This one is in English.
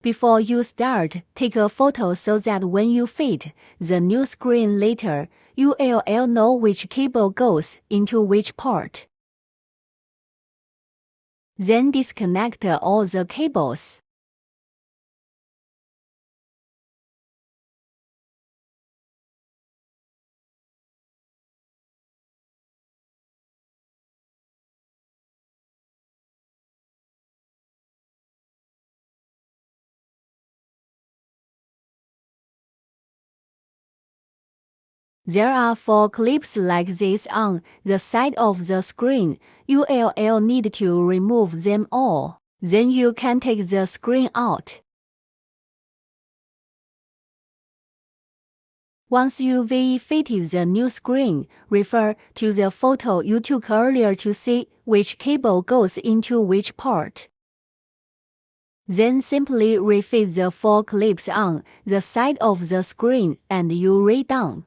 Before you start, take a photo so that when you fit the new screen later, you'll know which cable goes into which port. Then disconnect all the cables. There are 4 clips like this on the side of the screen. You'll need to remove them all. Then you can take the screen out. Once you've fitted the new screen, refer to the photo you took earlier to see which cable goes into which port. Then simply refit the 4 clips on the side of the screen and you're done.